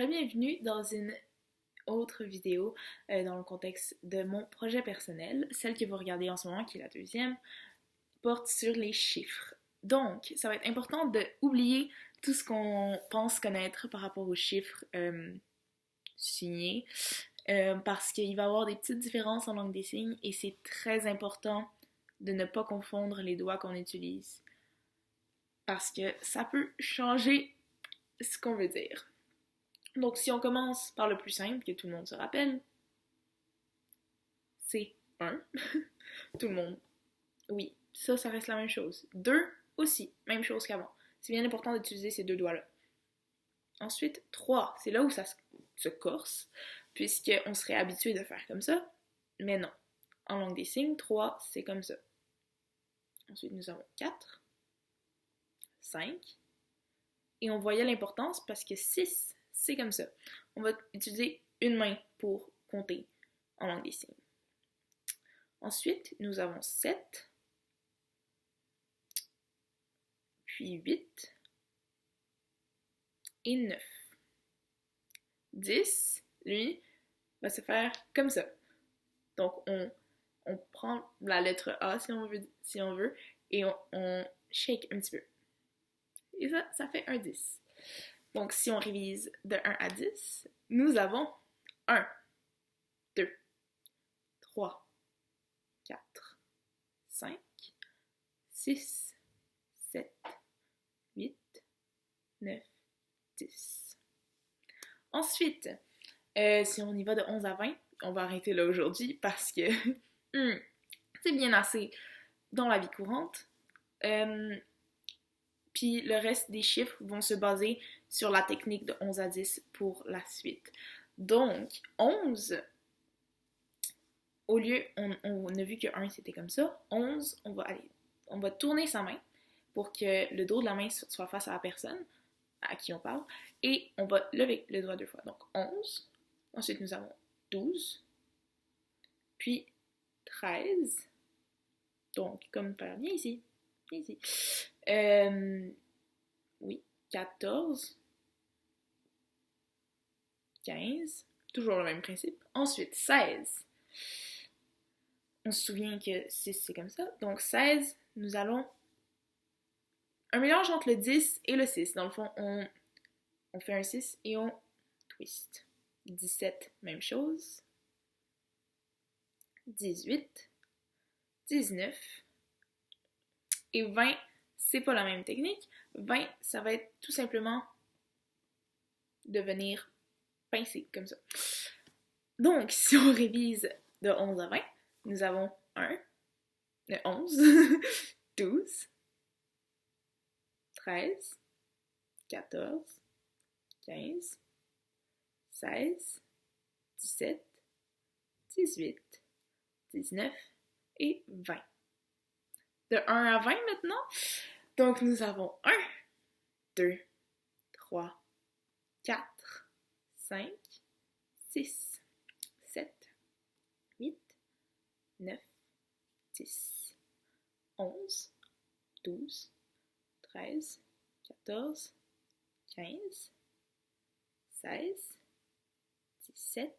Bienvenue dans une autre vidéo dans le contexte de mon projet personnel. Celle que vous regardez en ce moment, qui est la deuxième, porte sur les chiffres. Donc, ça va être important d'oublier tout ce qu'on pense connaître par rapport aux chiffres signés parce qu'il va y avoir des petites différences en langue des signes et c'est très important de ne pas confondre les doigts qu'on utilise parce que ça peut changer ce qu'on veut dire. Donc, si on commence par le plus simple, que tout le monde se rappelle, c'est 1. Tout le monde. Oui, ça reste la même chose. 2 aussi, même chose qu'avant. C'est bien important d'utiliser ces deux doigts-là. Ensuite, 3, c'est là où ça se corse, puisqu'on serait habitué de faire comme ça, mais non. En langue des signes, 3, c'est comme ça. Ensuite, nous avons 4, 5, et on voyait l'importance parce que 6, c'est comme ça. On va utiliser une main pour compter en langue des signes. Ensuite, nous avons 7, puis 8 et 9. 10, lui, va se faire comme ça. Donc, on prend la lettre A si on veut et on shake un petit peu. Et ça fait un 10. Donc, si on révise de 1 à 10, nous avons 1, 2, 3, 4, 5, 6, 7, 8, 9, 10. Ensuite, si on y va de 11 à 20, on va arrêter là aujourd'hui parce que c'est bien assez dans la vie courante. Puis le reste des chiffres vont se baser sur la technique de 11 à 10 pour la suite. Donc, 11, au lieu, on a vu que 1 c'était comme ça, 11, on va tourner sa main pour que le dos de la main soit face à la personne à qui on parle, et on va lever le doigt 2 fois. Donc 11, ensuite nous avons 12, puis 13, donc comme par viens ici, oui, 14, 15, toujours le même principe. Ensuite, 16. On se souvient que 6, c'est comme ça. Donc, 16, nous allons... Un mélange entre le 10 et le 6. Dans le fond, on fait un 6 et on twist. 17, même chose. 18, 19. Et 20, c'est pas la même technique. 20, ça va être tout simplement de venir pincer, comme ça. Donc, si on révise de 11 à 20, nous avons 11, 12, 13, 14, 15, 16, 17, 18, 19 et 20. De 1 à 20 maintenant. Donc, nous avons 1, 2, 3, 4, 5, 6, 7, 8, 9, 10, 11, 12, 13, 14, 15, 16, 17,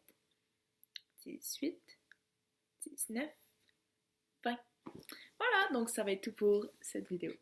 18, 19, 20. Voilà, donc ça va être tout pour cette vidéo.